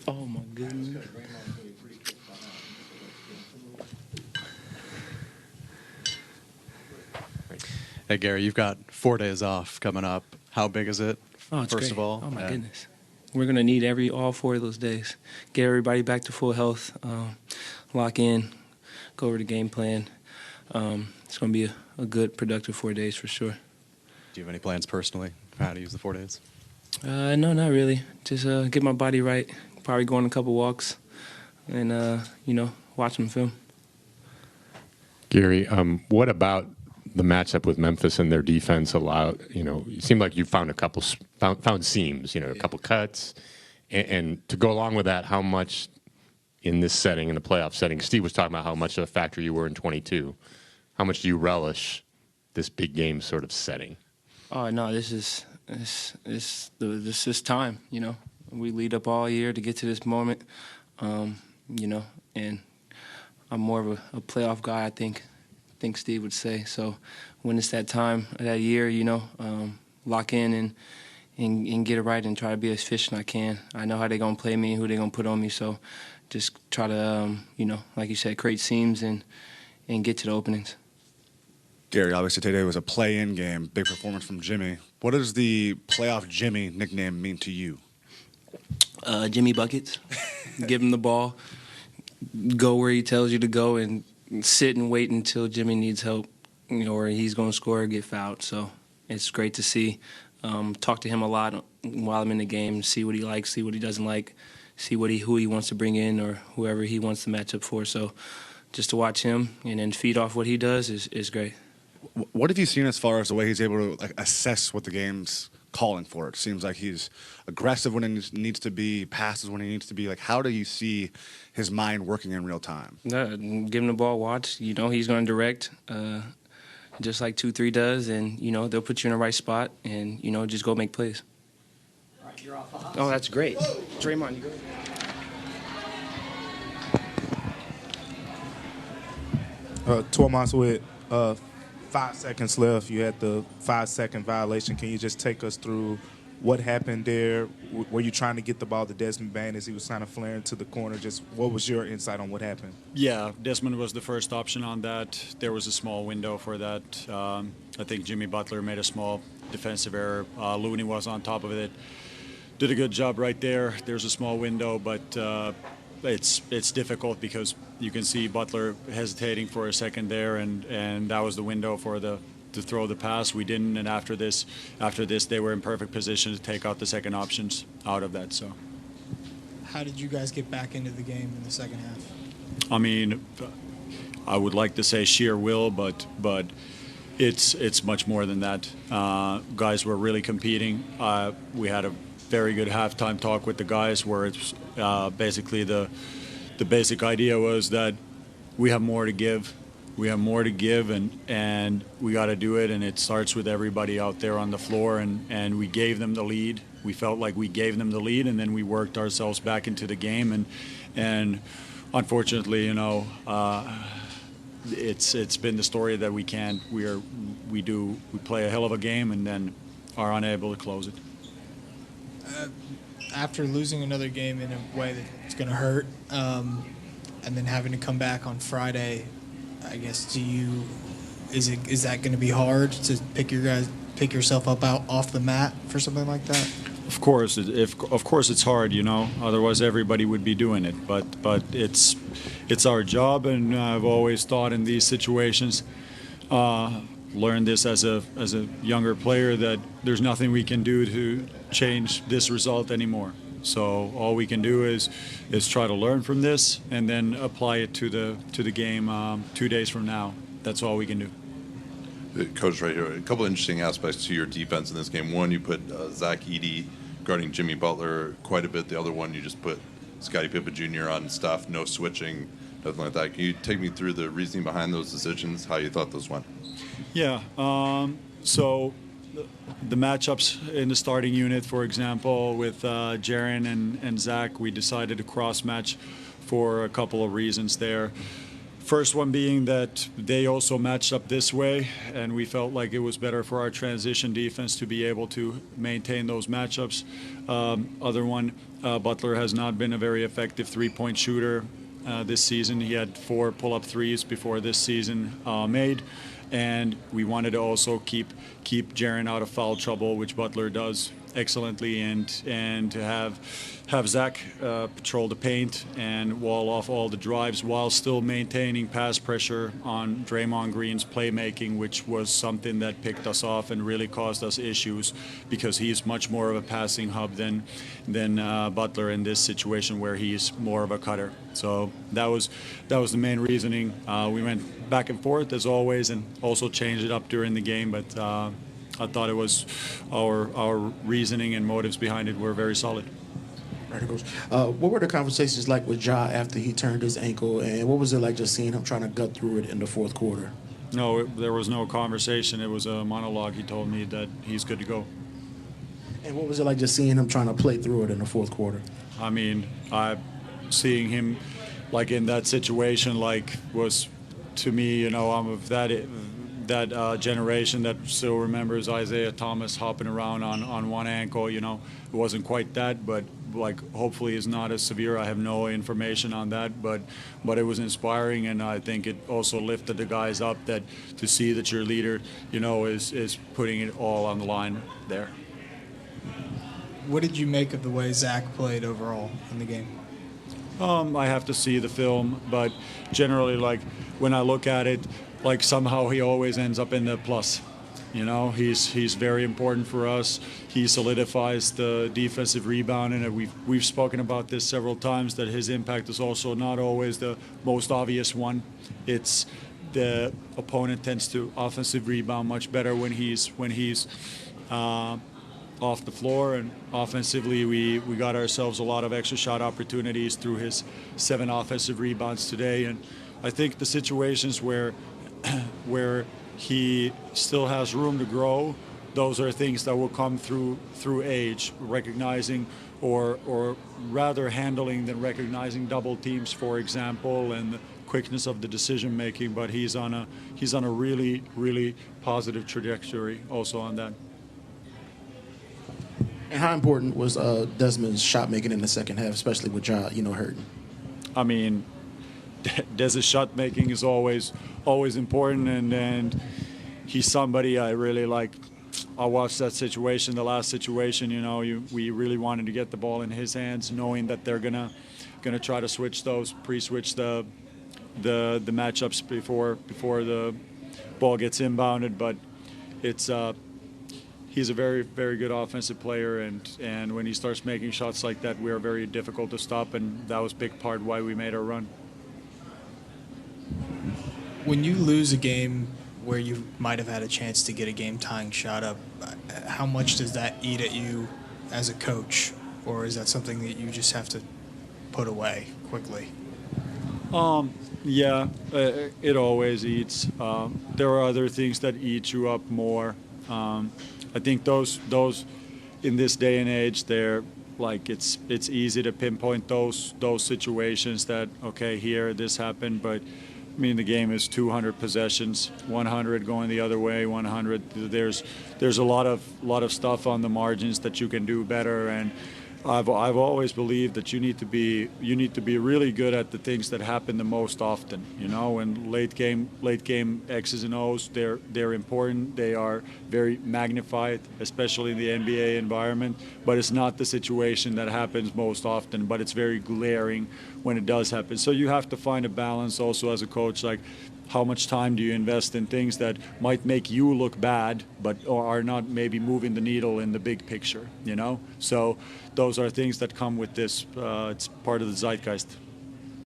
Oh, my goodness. Hey, Gary, you've got 4 days off coming up. How big is it, Oh, it's first great. of all? Oh, my goodness. We're going to need all 4 of those days. Get everybody back to full health, lock in, go over the game plan. It's going to be a good, productive 4 days for sure. Do you have any plans personally for how to use the 4 days? No, not really. Just get my body right. Probably go on a couple walks and, watch some film. Gary, what about the matchup with Memphis and their defense allowed, it seemed like you found found seams, a couple cuts. And to go along with that, how much in this setting, in the playoff setting, Steve was talking about how much of a factor you were in 22. How much do you relish this big game sort of setting? Oh, no, this is time, We lead up all year to get to this moment, and I'm more of a playoff guy, I think Steve would say. So when it's that time of that year, lock in and get it right and try to be as efficient as I can. I know how they're going to play me, who they're going to put on me, so just try to, like you said, create seams and get to the openings. Gary, obviously today was a play-in game, big performance from Jimmy. What does the playoff Jimmy nickname mean to you? Jimmy Buckets. Give him the ball, go where he tells you to go, and sit and wait until Jimmy needs help, or he's going to score or get fouled. So it's great to see. Talk to him a lot while I'm in the game, see what he likes, see what he doesn't like, see who he wants to bring in or whoever he wants to match up for. So just to watch him and then feed off what he does is great. What have you seen as far as the way he's able to assess what the game's calling for? It seems like he's aggressive when he needs to be, passes when he needs to be. How do you see his mind working in real time? Give him the ball, watch. He's going to direct, just like 2-3 does, and they'll put you in the right spot, and just go make plays. All right, you're off the hot. Oh, that's great. Draymond, you go. TUOMAS with 5 seconds left. You had the 5-second violation. Can you just take us through what happened there? Were you trying to get the ball to Desmond Bane as he was trying to flare into the corner? Just what was your insight on what happened? Yeah, Desmond was the first option on that. There was a small window for that. I think Jimmy Butler made a small defensive error. Looney was on top of it. Did a good job right there. There's a small window, but it's difficult because you can see Butler hesitating for a second there, and that was the window for to throw the pass. We didn't, and after this, they were in perfect position to take out the second options out of that. So, how did you guys get back into the game in the second half? I mean, I would like to say sheer will, but it's much more than that. Guys were really competing. We had a very good halftime talk with the guys where it's basically the basic idea was that we have more to give. We have more to give, and we got to do it, and it starts with everybody out there on the floor, and we gave them the lead. We felt like we gave them the lead, and then we worked ourselves back into the game, and unfortunately, it's been the story that we play a hell of a game and then are unable to close it. After losing another game in a way that's going to hurt, and then having to come back on Friday, I guess is that going to be hard to pick yourself up off the mat for something like that? Of course, it's hard, Otherwise, everybody would be doing it. But it's our job, and I've always thought in these situations, learned this as a younger player that there's nothing we can do to change this result anymore. So all we can do is try to learn from this and then apply it to the game 2 days from now. That's all we can do. Coach, right here, a couple of interesting aspects to your defense in this game. One, you put Zach Edey guarding Jimmy Butler quite a bit. The other one, you just put Scottie Pippen Jr. on stuff, no switching, nothing like that. Can you take me through the reasoning behind those decisions, how you thought those went? Yeah, so the matchups in the starting unit, for example, with Jaren and Zach, we decided to cross-match for a couple of reasons there. First one being that they also matched up this way, and we felt like it was better for our transition defense to be able to maintain those matchups. Other one, Butler has not been a very effective three-point shooter this season. He had 4 pull-up threes before this season made, and we wanted to also keep Jaren out of foul trouble, which Butler does excellently, and to have Zach patrol the paint and wall off all the drives while still maintaining pass pressure on Draymond Green's playmaking, which was something that picked us off and really caused us issues because he's much more of a passing hub than Butler in this situation where he's more of a cutter. So that was the main reasoning. We went back and forth as always, and also changed it up during the game, but I thought it was our reasoning and motives behind it were very solid. Right, Coach. What were the conversations like with Ja after he turned his ankle, and what was it like just seeing him trying to gut through it in the fourth quarter? No, there was no conversation. It was a monologue. He told me that he's good to go. And what was it like just seeing him trying to play through it in the fourth quarter? I mean, seeing him like in that situation was, to me, you know, I'm of that generation that still remembers Isaiah Thomas hopping around on one ankle. You know, it wasn't quite that, but like hopefully it's not as severe. I have no information on that, but it was inspiring, and I think it also lifted the guys up that to see that your leader, you know, is putting it all on the line there. What did you make of the way Zach played overall in the game? I have to see the film, but generally, like when I look at it, like somehow he always ends up in the plus. You know, he's very important for us. He solidifies the defensive rebound, and we've spoken about this several times that his impact is also not always the most obvious one. It's the opponent tends to offensive rebound much better when he's off the floor, and offensively we got ourselves a lot of extra shot opportunities through his 7 offensive rebounds today. And I think the situations where he still has room to grow, those are things that will come through age, recognizing or rather handling than recognizing double teams, for example, and the quickness of the decision making. But he's on a really, really positive trajectory also on that. And how important was Desmond's shot making in the second half, especially with Ja, you know, hurting? I mean, Des's shot making is always important, and he's somebody I really like. I watched that situation, the last situation. You know, we really wanted to get the ball in his hands, knowing that they're gonna try to switch those, pre-switch the matchups before the ball gets inbounded. But it's he's a very, very good offensive player, and when he starts making shots like that, we are very difficult to stop, and that was a big part why we made our run. When you lose a game where you might have had a chance to get a game-tying shot up, how much does that eat at you as a coach, or is that something that you just have to put away quickly? Yeah, it always eats. There are other things that eat you up more. I think those in this day and age, they're like it's easy to pinpoint those situations that, okay, here this happened, but I mean the game is 200 possessions, 100 going the other way, 100. There's a lot of stuff on the margins that you can do better, and I've always believed that you need to be really good at the things that happen the most often. You know, and late game X's and O's, they're important. They are very magnified, especially in the NBA environment. But it's not the situation that happens most often. But it's very glaring when it does happen. So you have to find a balance also as a coach, like how much time do you invest in things that might make you look bad, but are not maybe moving the needle in the big picture, you know? So those are things that come with this. It's part of the zeitgeist.